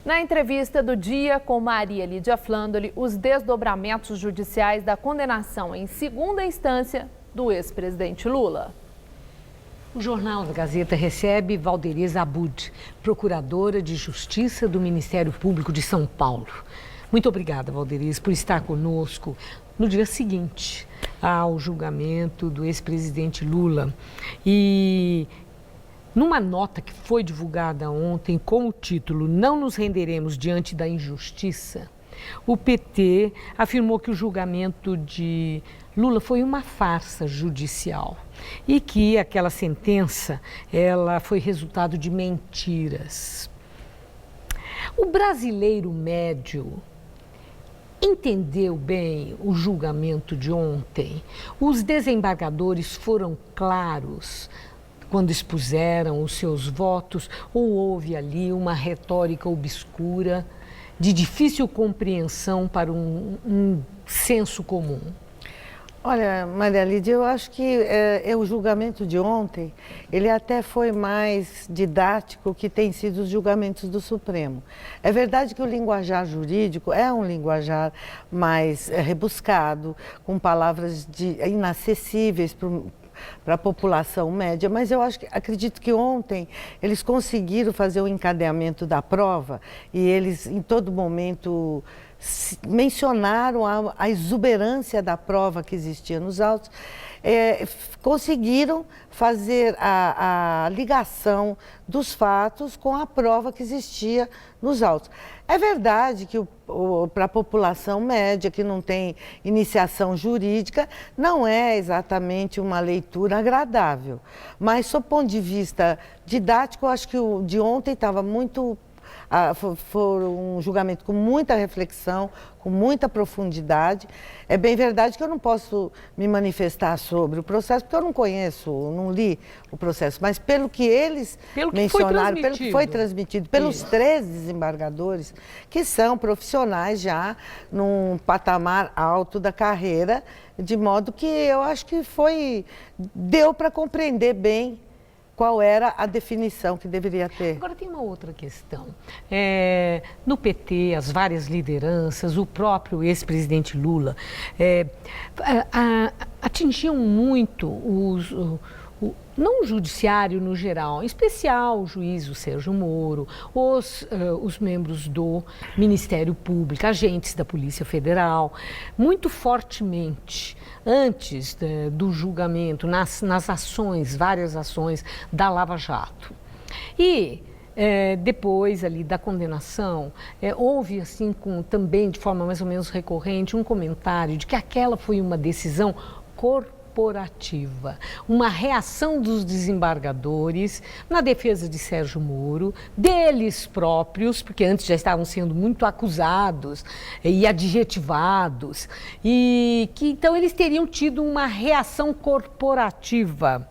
Na entrevista do dia com Maria Lídia Flandoli, os desdobramentos judiciais da condenação em segunda instância do ex-presidente Lula. O Jornal da Gazeta recebe Valderiz Abud, procuradora de Justiça do Ministério Público de São Paulo. Muito obrigada, Valderiz, por estar conosco no dia seguinte ao julgamento do ex-presidente Lula. E numa nota que foi divulgada ontem com o título "Não nos renderemos diante da injustiça", o PT afirmou que o julgamento de Lula foi uma farsa judicial e que aquela sentença ela foi resultado de mentiras. O brasileiro médio entendeu bem o julgamento de ontem? Os desembargadores foram claros quando expuseram os seus votos, ou houve ali uma retórica obscura de difícil compreensão para um senso comum? Olha, Maria Lídia, eu acho que o julgamento de ontem, ele até foi mais didático que tem sido os julgamentos do Supremo. É verdade que o linguajar jurídico é um linguajar mais rebuscado, com palavras inacessíveis para a população média, mas eu acredito que ontem eles conseguiram fazer o encadeamento da prova e eles em todo momento mencionaram a exuberância da prova que existia nos autos, conseguiram fazer a ligação dos fatos com a prova que existia nos autos. É verdade que para a população média, que não tem iniciação jurídica, não é exatamente uma leitura agradável. Mas, sob o ponto de vista didático, eu acho que o de ontem estava muito... Foi um julgamento com muita reflexão, com muita profundidade. É bem verdade que eu não posso me manifestar sobre o processo, porque eu não conheço, não li o processo, mas pelo que eles mencionaram, pelo que foi transmitido, pelos 3 desembargadores, que são profissionais já num patamar alto da carreira, de modo que eu acho que deu para compreender bem qual era a definição que deveria ter. Agora tem uma outra questão. No PT, as várias lideranças, o próprio ex-presidente Lula, atingiam muito não o judiciário no geral, em especial o juiz, o Sérgio Moro, os membros do Ministério Público, agentes da Polícia Federal, muito fortemente, antes do julgamento, nas ações, várias ações da Lava Jato. E depois ali da condenação, houve assim também de forma mais ou menos recorrente um comentário de que aquela foi uma decisão corporativa, uma reação dos desembargadores na defesa de Sérgio Moro, deles próprios, porque antes já estavam sendo muito acusados e adjetivados, e que então eles teriam tido uma reação corporativa,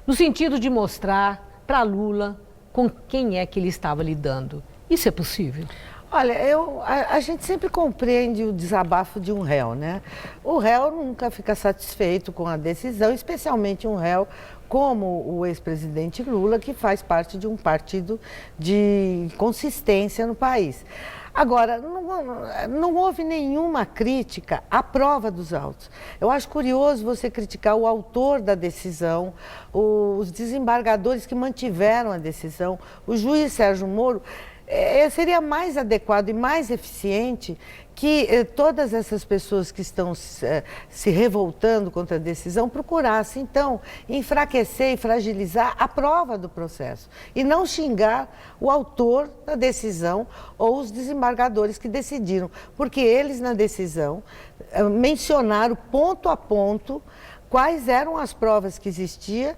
no sentido de mostrar para Lula com quem é que ele estava lidando. Isso é possível? Olha, a gente sempre compreende o desabafo de um réu, né? O réu nunca fica satisfeito com a decisão, especialmente um réu como o ex-presidente Lula, que faz parte de um partido de consistência no país. Agora, não houve nenhuma crítica à prova dos autos. Eu acho curioso você criticar o autor da decisão, os desembargadores que mantiveram a decisão, o juiz Sérgio Moro. Seria mais adequado e mais eficiente que todas essas pessoas que estão se revoltando contra a decisão procurassem, então, enfraquecer e fragilizar a prova do processo e não xingar o autor da decisão ou os desembargadores que decidiram, porque eles, na decisão, mencionaram ponto a ponto quais eram as provas que existiam,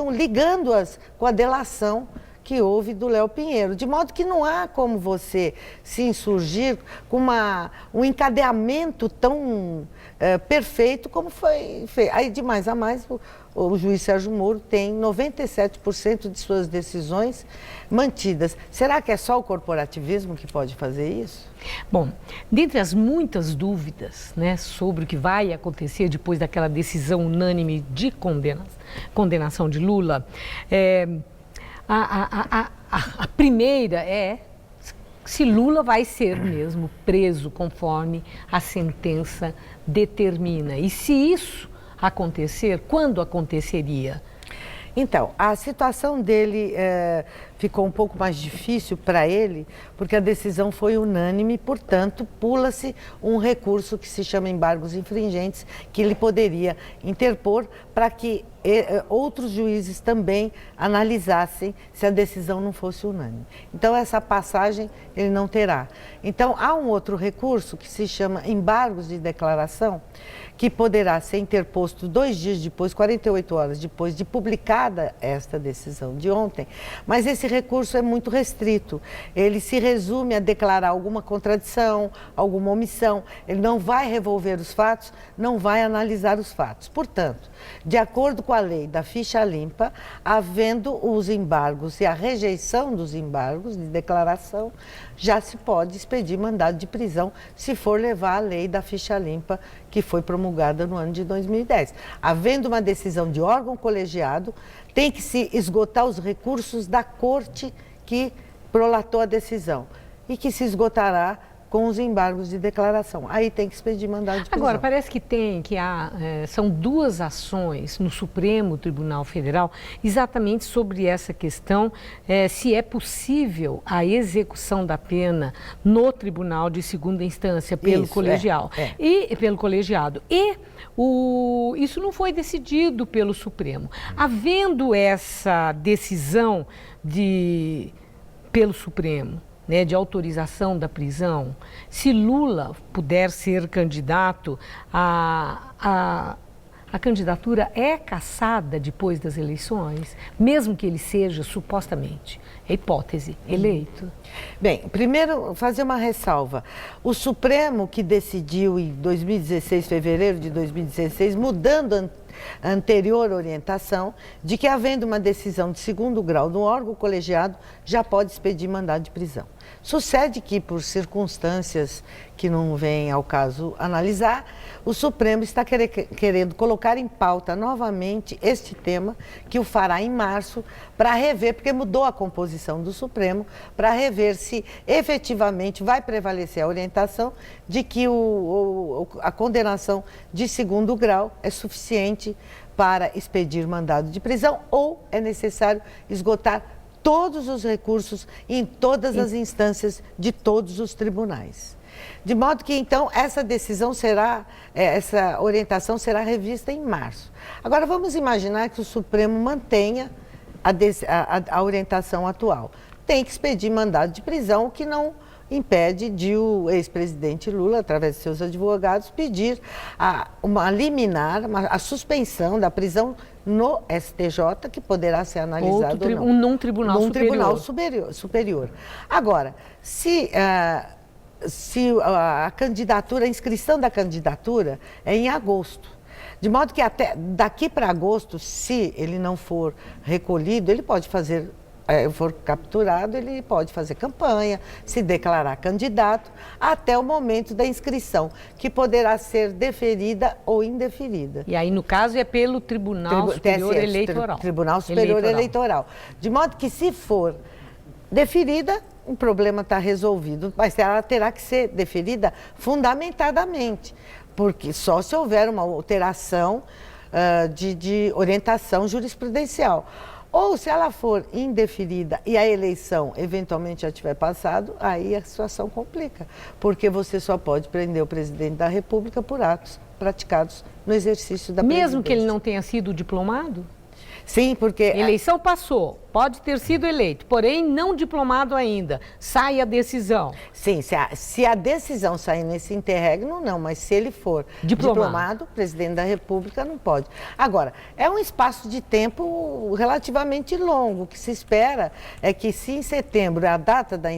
ligando-as com a delação que houve do Léo Pinheiro, de modo que não há como você se insurgir com um encadeamento tão perfeito como foi feito. Aí, de mais a mais, o juiz Sérgio Moro tem 97% de suas decisões mantidas. Será que é só o corporativismo que pode fazer isso? Bom, dentre as muitas dúvidas, né, sobre o que vai acontecer depois daquela decisão unânime de condenação de Lula, A primeira é se Lula vai ser mesmo preso conforme a sentença determina. E se isso acontecer, quando aconteceria? Então, a situação dele ficou um pouco mais difícil para ele, porque a decisão foi unânime, portanto, pula-se um recurso que se chama embargos infringentes, que ele poderia interpor para que outros juízes também analisassem se a decisão não fosse unânime. Então, essa passagem ele não terá. Então, há um outro recurso que se chama embargos de declaração, que poderá ser interposto 2 dias depois, 48 horas depois de publicada esta decisão de ontem, mas esse recurso é muito restrito. Ele se resume a declarar alguma contradição, alguma omissão, ele não vai revolver os fatos, não vai analisar os fatos. Portanto, de acordo com a lei da ficha limpa, havendo os embargos e a rejeição dos embargos de declaração, já se pode expedir mandado de prisão se for levar a lei da ficha limpa que foi promulgada no ano de 2010. Havendo uma decisão de órgão colegiado, tem que se esgotar os recursos da corte que prolatou a decisão e que se esgotará com os embargos de declaração. Aí tem que expedir mandado de prisão. Agora, parece que são 2 ações no Supremo Tribunal Federal exatamente sobre essa questão, se é possível a execução da pena no Tribunal de Segunda Instância pelo colegial. E pelo colegiado. E isso não foi decidido pelo Supremo. Havendo essa decisão pelo Supremo, de autorização da prisão, se Lula puder ser candidato, a candidatura é cassada depois das eleições, mesmo que ele seja, supostamente, é hipótese, eleito? Bem, primeiro, fazer uma ressalva. O Supremo que decidiu em 2016, fevereiro de 2016, mudando a anterior orientação de que, havendo uma decisão de 2º grau no órgão colegiado, já pode expedir mandado de prisão. Sucede que, por circunstâncias que não vem ao caso analisar, o Supremo está querendo colocar em pauta novamente este tema, que o fará em março, para rever, porque mudou a composição do Supremo, para rever se efetivamente vai prevalecer a orientação de que a condenação de 2º grau é suficiente para expedir mandado de prisão ou é necessário esgotar todos os recursos em todas as instâncias de todos os tribunais. De modo que, então, essa orientação será revista em março. Agora, vamos imaginar que o Supremo mantenha a orientação atual. Tem que expedir mandado de prisão, o que não impede de o ex-presidente Lula, através de seus advogados, pedir uma liminar, a suspensão da prisão no STJ, que poderá ser analisado ou não. Num tribunal superior. Agora, se a inscrição da candidatura é em agosto, de modo que até daqui para agosto, se ele não for recolhido, ele pode for capturado, ele pode fazer campanha, se declarar candidato, até o momento da inscrição, que poderá ser deferida ou indeferida. E aí, no caso, é pelo Tribunal Superior Eleitoral. Tribunal Superior Eleitoral. De modo que, se for deferida, o problema está resolvido, mas ela terá que ser deferida fundamentadamente, porque só se houver uma alteração de orientação jurisprudencial. Ou se ela for indeferida e a eleição eventualmente já tiver passado, aí a situação complica, porque você só pode prender o presidente da República por atos praticados no exercício da presidência. Mesmo que ele não tenha sido diplomado? Sim, porque... Eleição passou, pode ter sido eleito, porém não diplomado ainda. Sai a decisão. Sim, se a decisão sair nesse interregno, não, mas se ele for diplomado, presidente da República não pode. Agora, é um espaço de tempo relativamente longo. O que se espera é que, se em setembro é a data da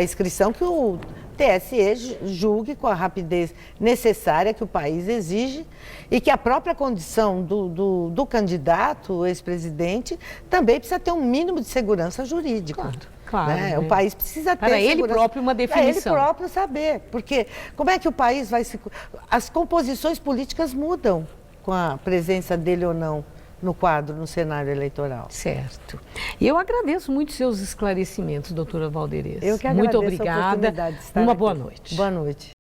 inscrição, que o TSE julgue com a rapidez necessária que o país exige e que a própria condição do candidato, o ex-presidente, também precisa ter um mínimo de segurança jurídica. Claro. Né? O país precisa ter para ele próprio uma definição. Para ele próprio saber, porque como é que o país vai se... As composições políticas mudam com a presença dele ou não no quadro, no cenário eleitoral. Certo. E eu agradeço muito seus esclarecimentos, doutora Valderiz. Eu que agradeço muito obrigada. A oportunidade de estar Uma aqui. boa noite. Boa noite.